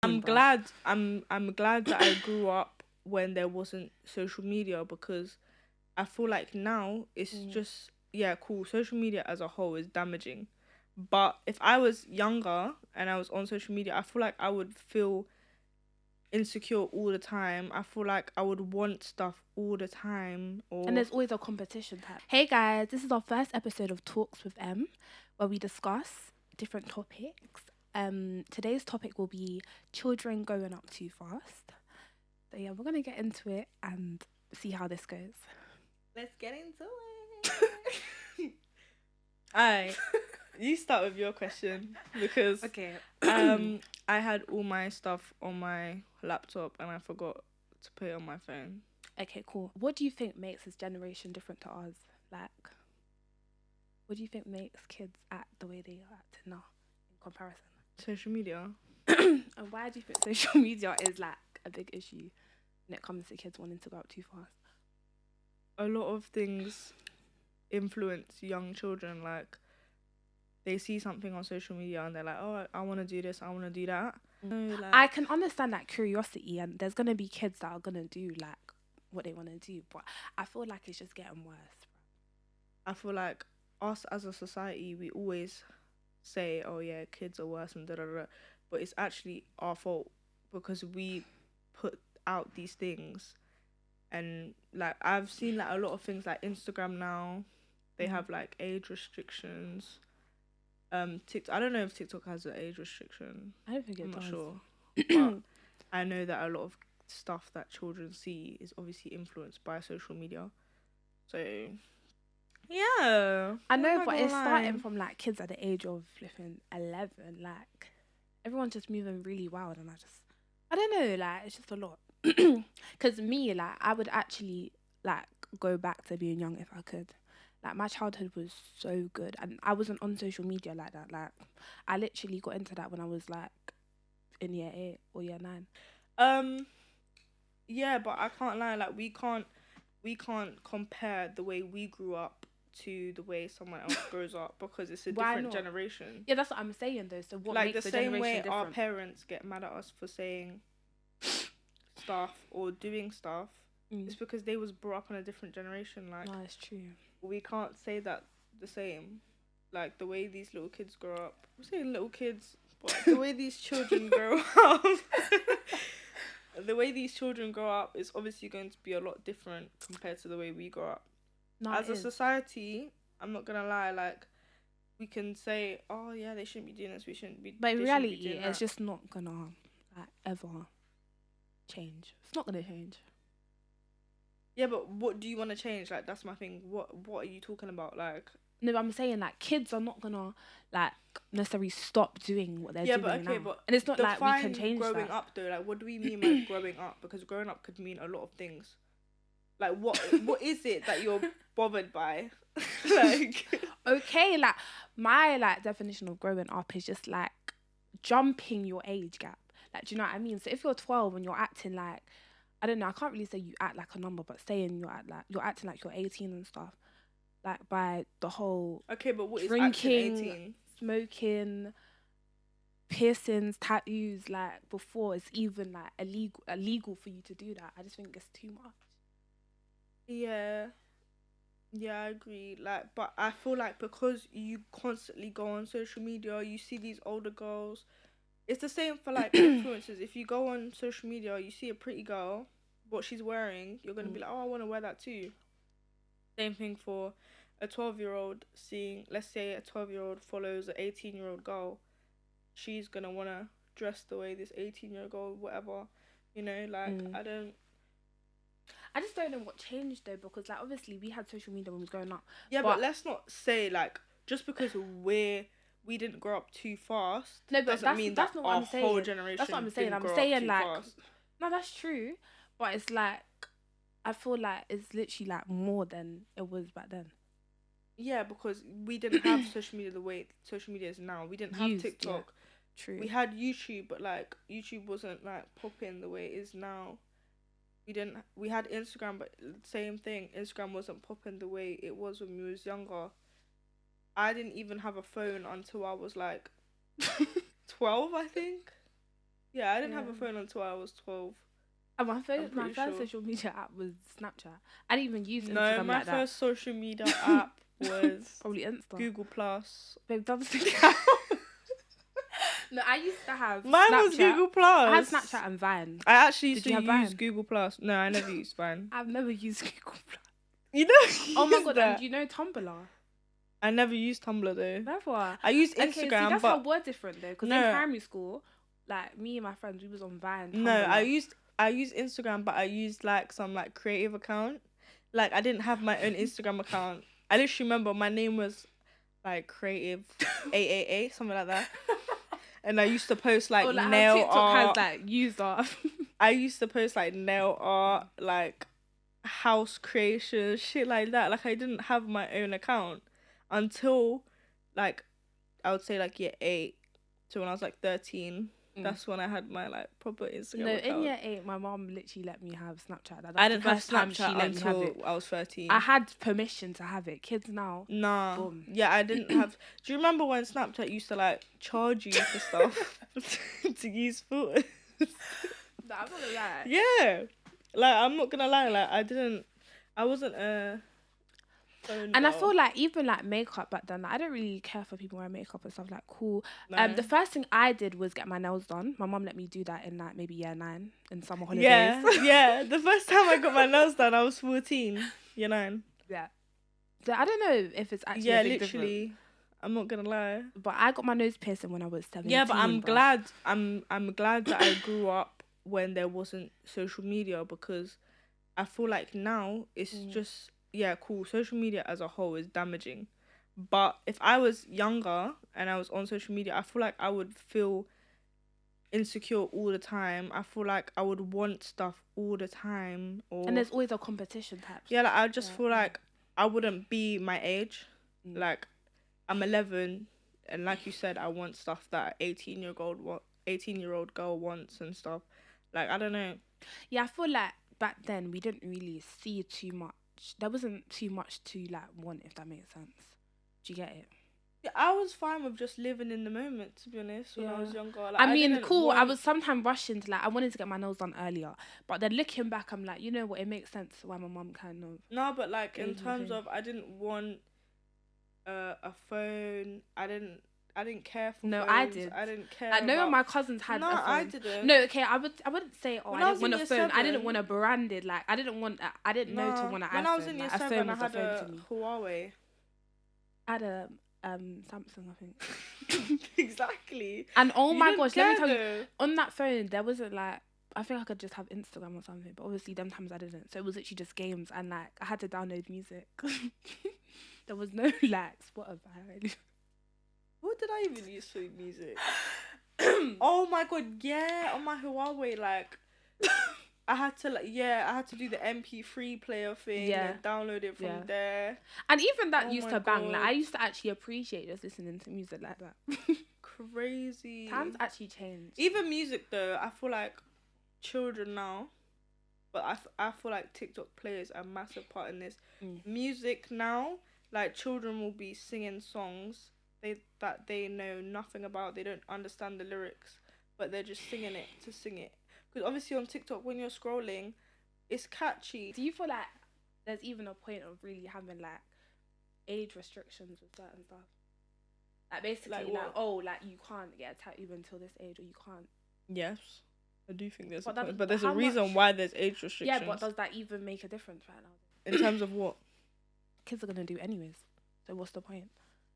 I'm glad that I grew up when there wasn't social media, because I feel like now it's just, yeah, cool. Social media as a whole is damaging. But if I was younger and I was on social media, I feel like I would feel insecure all the time. I feel like I would want stuff all the time. And there's always a competition type. Hey guys, this is our first episode of Talks with M, where we discuss different topics. Today's topic will be children growing up too fast. So yeah, we're gonna get into it and see how this goes. Let's get into it. Alright, you start with your question, because Okay. I had all my stuff on my laptop and I forgot to put it on my phone. Okay, cool. What do you think makes this generation different to ours? Like, what do you think makes kids act the way they act now in comparison? Social media. And why do you think social media is like a big issue when it comes to kids wanting to go up too fast? A lot of things influence young children. Like, they see something on social media and they're like, oh, I want to do this, I want to do that. I can understand that curiosity, and there's going to be kids that are going to do like what they want to do, but I feel like it's just getting worse. I feel like us as a society, we always say, oh yeah, kids are worse and da da da, but it's actually our fault, because we put out these things. And like, I've seen like a lot of things like Instagram now, they have like age restrictions. TikTok, I don't know if TikTok has an age restriction. I don't think it I'm does. not sure. But I know that a lot of stuff that children see is obviously influenced by social media. So yeah, I know, but it's starting from like kids at the age of flipping 11. Like, everyone's just moving really wild, and I don't know, like, it's just a lot. Because me, like, I would actually like go back to being young if I could. Like, my childhood was so good, and I wasn't on social media like that. Like, I literally got into that when I was like in year 8 or year 9. Yeah, but I can't lie. Like, we can't compare the way we grew up to the way someone else grows up, because it's a different generation. Yeah, that's what I'm saying though. So what like makes the the same generation way different? our parents get mad at us for saying stuff or doing stuff, it's because they was brought up in a different generation. Like, no, it's true. We can't say that the same. Like, the way these little kids grow up. I'm saying little kids, but the way these children grow up. The way these children grow up is obviously going to be a lot different compared to the way we grow up. No, as a society, I'm not gonna lie, like, we can say, oh yeah, they shouldn't be doing this, we shouldn't be, but in reality, it's that. just not gonna like ever change. It's not gonna change. Yeah, but what do you want to change? Like, that's my thing. What are you talking about? Like, no, but I'm saying, like, kids are not gonna like necessarily stop doing what they're doing but okay, now. but and it's not like we can change growing up though. Like, what do we mean by growing up? Because growing up could mean a lot of things. Like, what is it that you're bothered by? Like, okay, like, my like definition of growing up is just like jumping your age gap. Like, do you know what I mean? So if you're 12 and you're acting like, I don't know, I can't really say you act like a number, but saying you're acting like you're 18 and stuff, like, by the whole okay, but what drinking, is 18? Smoking, piercings, tattoos, like, before it's even like illegal for you to do that. I just think it's too much. Yeah, I agree. Like, but I feel like because you constantly go on social media, you see these older girls. It's the same for like influencers. If you go on social media, you see a pretty girl, what she's wearing, you're gonna be like, oh, I want to wear that too. Same thing for a 12-year-old seeing, let's say a 12-year-old follows an 18-year-old girl, she's gonna want to dress the way this 18-year-old girl, whatever, like, I just don't know what changed though, because like, obviously we had social media when we was growing up. Yeah, but let's not say like, just because we didn't grow up too fast, no, but doesn't mean that's that not what our I'm saying. whole generation That's what I'm saying. didn't I'm grow saying up too like, fast. no, that's true, but it's like, I feel like it's literally like more than it was back then. Yeah, because we didn't have social media the way social media is now. We didn't have TikTok. Yeah, true. We had YouTube, but like YouTube wasn't like popping the way it is now. We had Instagram, but same thing. Instagram wasn't popping the way it was when we was younger. I didn't even have a phone until I was like 12, I think. Yeah, I didn't have a Yeah. phone until I was 12. And my pretty first sure. social media app was Snapchat. I didn't even use No, Instagram my like that. first social media app was Probably Insta. Google Plus. Babe, that doesn't count. No, I used to have Mine Snapchat. was Google Plus. I had Snapchat and Vine. I actually used Did you to have use Vine? Google Plus. No, I never used Vine. I've never used Google Plus. You know? Oh my god! that. And do you know Tumblr? I never used Tumblr though. Never. I used Instagram, Okay, see, that's but how we're different though. Because No. in primary school, like me and my friends, we was on Vine. no, Tumblr. I used Instagram, but I used like some like creative account. Like I didn't have my own Instagram account. I literally remember my name was like creative AAA, something like that. And I used to post like, Or, like nail how TikTok art. has like user. I used to post like nail art, like house creation, shit like that. Like I didn't have my own account until like I would say like year 8 to when I was like 13. That's when I had my like proper Instagram No, account. in year 8, my mom literally let me have Snapchat. That's I the didn't have first time Snapchat she let me have until it. I was 13. I had permission to have it. Kids now. Nah. Boom. Yeah, I didn't have. Do you remember when Snapchat used to like charge you for stuff to use photos? No, I'm not gonna lie. Yeah. Like I'm not gonna lie. Like I wasn't a. And I feel like even like makeup back then, like, I don't really care for people wearing makeup and stuff. Like cool. No. The first thing I did was get my nails done. My mom let me do that in like maybe year 9 in summer holidays. Yeah. The first time I got my nails done, I was 14. Year 9. Yeah. So I don't know if it's actually Yeah, a big literally. difference. I'm not gonna lie. But I got my nose piercing when I was 17. Yeah, but I'm bro. glad. I'm glad that I grew up when there wasn't social media, because I feel like now it's just cool. Social media as a whole is damaging, but if I was younger and I was on social media, I feel like I would feel insecure all the time. I feel like I would want stuff all the time, And there's always a competition type. yeah, like I just feel like I wouldn't be my age. Like I'm 11, and like you said, I want stuff that 18-year-old girl wants and stuff. Like I don't know. Yeah, I feel like back then we didn't really see too much. There wasn't too much to like want, if that makes sense. Do you get it? Yeah, I was fine with just living in the moment, to be honest, when I was younger. Like, I mean, didn't cool. I want- was sometimes rushing to like I wanted to get my nails done earlier, but then looking back, I'm like, you know what? It makes sense why my mum kind of. No, but like in gave me terms thing. of, I didn't want a phone. I didn't care for No, phones. I did. I didn't care. Like, none about... of my cousins had No, a phone. I didn't. No, okay, I wouldn't say When I I didn't was want in a year phone. I didn't 7 want a branded like I didn't know to want an iPhone. When I was in year like, a 7, phone I was had a phone a to me. Huawei. I had a Samsung, I think. Exactly. And oh You my didn't gosh, let me care tell you, though. on that phone there wasn't like I think I could just have Instagram or something, but obviously them times I didn't. So it was literally just games and like I had to download music. There was no like Spotify. What did I even use for music? Oh my god, yeah, on my Huawei, like I had to do the MP3 player thing and download it from there. And even that Oh used my to bang. Like God. I used to actually appreciate just listening to music like that. Crazy. Times actually changed. Even music though, I feel like children now, but I feel like TikTok plays a massive part in this. Music now, like children will be singing songs that they know nothing about. They don't understand the lyrics, but they're just singing it to sing it. Because obviously on TikTok, when you're scrolling, it's catchy. Do you feel like there's even a point of really having like age restrictions with certain stuff? Like basically like you can't get a tattoo until this age, or you can't. Yes, I do think there's But but there's a how reason much- why there's age restrictions. Yeah, but does that even make a difference right now? In terms of what? Kids are gonna do anyways. So what's the point?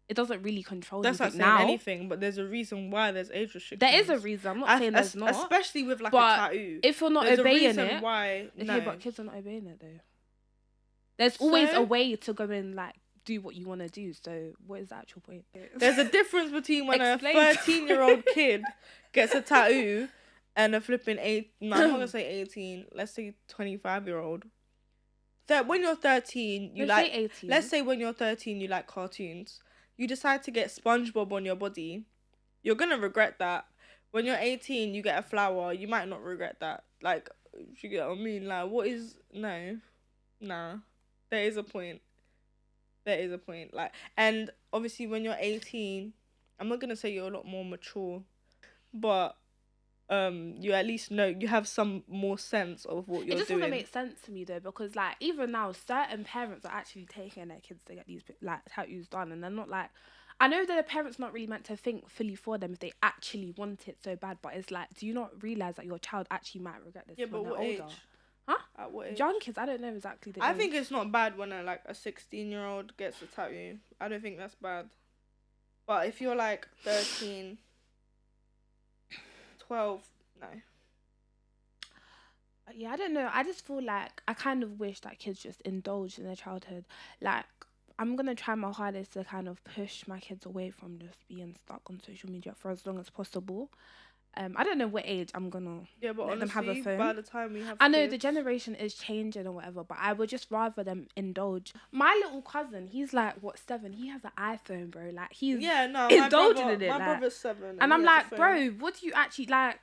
It doesn't really control That's not anything saying now. anything, but there's a reason why there's age restrictions. There is a reason. I'm not saying there's not. Especially with like But a tattoo. if you're not There's obeying a reason it, why. okay, No. but kids are not obeying it though. There's always So? a way to go and like do what you want to do. So what is the actual point? There's a difference between when Explain. a 13-year-old kid gets a tattoo and a flipping I'm not gonna say 18. Let's say 25-year-old. That when you're 13, you Let's like. say 18. Let's say when you're 13, you like cartoons. You decide to get SpongeBob on your body. You're gonna regret that. When you're 18, you get a flower. You might not regret that. Like, you get what I mean? Like, what is no, nah. There is a point. There is a point. Like, and obviously when you're 18, I'm not gonna say you're a lot more mature, but you at least know, you have some more sense of what It you're just doing. doesn't make sense to me though, because like even now, certain parents are actually taking their kids to get these like tattoos done, and they're not like. I know that the parents not really meant to think fully for them if they actually want it so bad, but it's like, do you not realize that your child actually might regret this Yeah, when but they're what older? age? Huh? At what age? Young kids, I don't know exactly the I age. think it's not bad when a 16-year-old gets a tattoo. I don't think that's bad. But if you're like 13, 12, no. Yeah, I don't know. I just feel like I kind of wish that kids just indulge in their childhood. Like, I'm gonna try my hardest to kind of push my kids away from just being stuck on social media for as long as possible. I don't know what age I'm gonna Yeah, but let them have a honestly, phone. by the time we have I know kids, the generation is changing or whatever, but I would just rather them indulge. My little cousin, he's like what 7? He has an iPhone, bro. Like he's yeah, no, indulging in it. my like, brother's 7, and he I'm has a like, phone. bro, what do you actually like?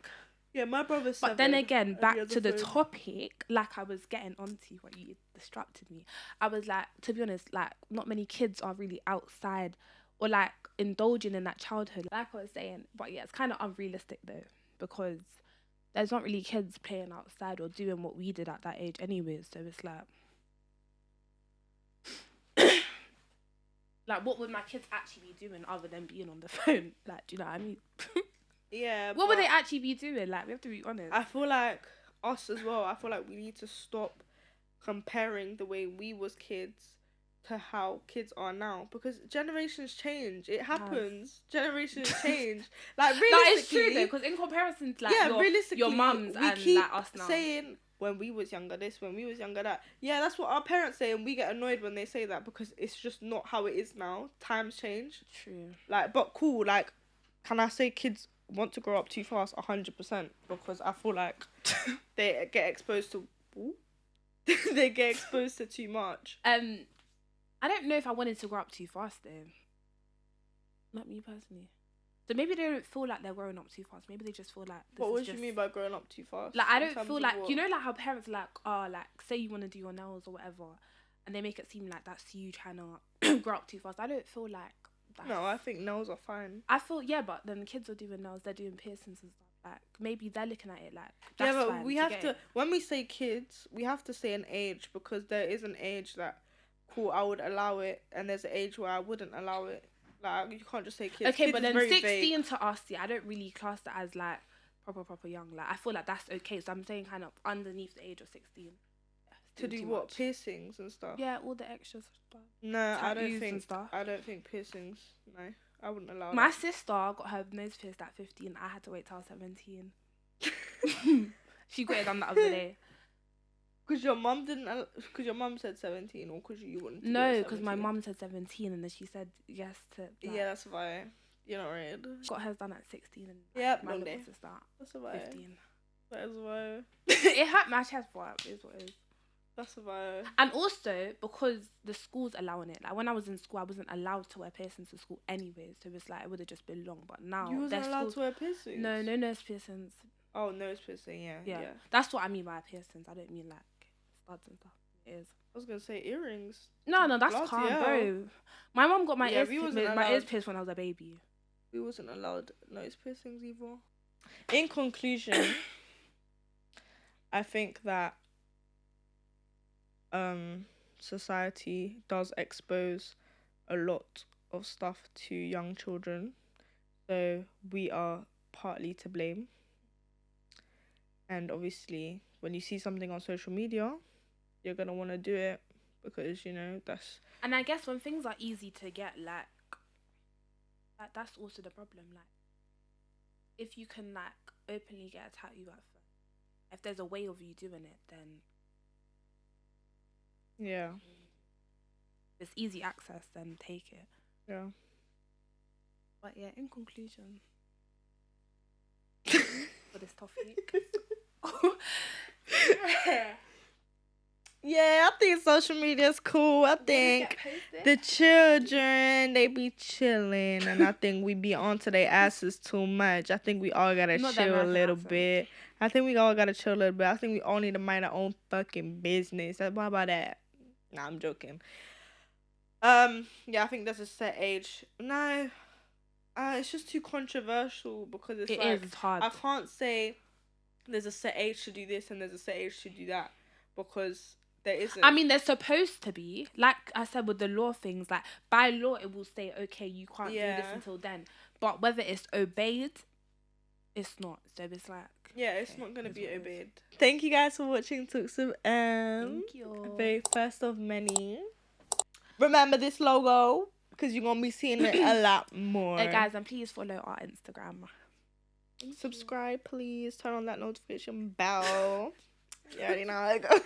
Yeah, my brother's 7. But then again, and he back has a to the phone. topic, like I was getting onto what you distracted me. I was like, to be honest, like not many kids are really outside or like indulging in that childhood, like I was saying. But yeah, it's kind of unrealistic though, because there's not really kids playing outside or doing what we did at that age anyways. So it's like, like what would my kids actually be doing other than being on the phone? Like, do you know what I mean? Yeah. What would they actually be doing? Like, we have to be honest. I feel like us as well. I feel like we need to stop comparing the way we was kids to how kids are now, because generations change. It happens. Generations change. Like realistically, that is true though, because in comparison to like realistically, your mums we and keep like us now, saying when we was younger this, when we was younger that. Yeah, that's what our parents say, and we get annoyed when they say that because it's just not how it is now. Times change. True. Like, but cool. Like, can I say kids want to grow up too fast? 100%, because I feel like they get exposed to. They get exposed to too much. I don't know if I wanted to grow up too fast though. Not me personally. So maybe they don't feel like they're growing up too fast. Maybe they just feel like. What do you mean by growing up too fast? Like I don't feel like you know like how parents are like, oh, like say you want to do your nails or whatever, and they make it seem like that's you trying to grow up too fast. I don't feel like. No, I think nails are fine. I feel but then the kids are doing nails, they're doing piercings and stuff. Like maybe they're looking at it like. That's yeah, but fine, we have to. When we say kids, we have to say an age, because there is an age that, cool, I would allow it, and there's an age where I wouldn't allow it. Like you can't just say kids. Okay, kids but then 16 vague. To us, yeah, I don't really class that as like proper young. Like I feel like that's okay. So I'm saying kind of underneath the age of 16. To do what? Much. Piercings and stuff. Yeah, all the extra stuff. No, I don't think piercings. No, I wouldn't allow. My sister got her nose pierced at 15. I had to wait till I was 17. She got it done the other day. Because your mum didn't. Because your mum said 17, or because you wouldn't. No, because my mum said 17, and then she said yes to. Like, yeah, that's why. You're not right. Got hers done at 16, and yeah, my little sister. That's why. 15. That's why. It hurt my chest, but it is what it is. That's why. And also because the school's allowing it. Like when I was in school, I wasn't allowed to wear piercings to school anyway, so it's like it would have just been long. But now you wasn't allowed to wear piercings. No nose piercings. Oh, nose piercing, yeah. That's what I mean by piercings. I don't mean like studs and stuff. It is. I was gonna say earrings. No, that's calm, bro. My mom got my ears pierced when I was a baby. We wasn't allowed nose piercings either. In conclusion, I think that society does expose a lot of stuff to young children, so we are partly to blame. And obviously, when you see something on social media, you're gonna want to do it because that's. And I guess when things are easy to get, like that's also the problem. Like, if you can like openly get a tattoo at first, if there's a way of you doing it, then yeah, it's easy access. Then take it. Yeah. But yeah, in conclusion, for this topic. Yeah, I think social media is cool. I think the children, they be chilling, and I think we be onto their asses too much. I think we all gotta chill a little bit. I think we all gotta chill a little bit. I think we all need to mind our own fucking business. What about that? Nah, I'm joking. Yeah, I think there's a set age. No, It's just too controversial because it's It like is, it's hard. I can't say there's a set age to do this and there's a set age to do that because there isn't. I mean, there's supposed to be, like I said with the law things, like by law it will say, okay, you can't do this until then. But whether it's obeyed, it's not. So it's like, it's okay, not gonna it's be what it is. obeyed. Thank you guys for watching Talks with Thank you. Very first of many. Remember this logo because you're gonna be seeing it a lot more. Hey guys, and please follow our Instagram. Subscribe, please. Turn on that notification bell. You already know how it goes.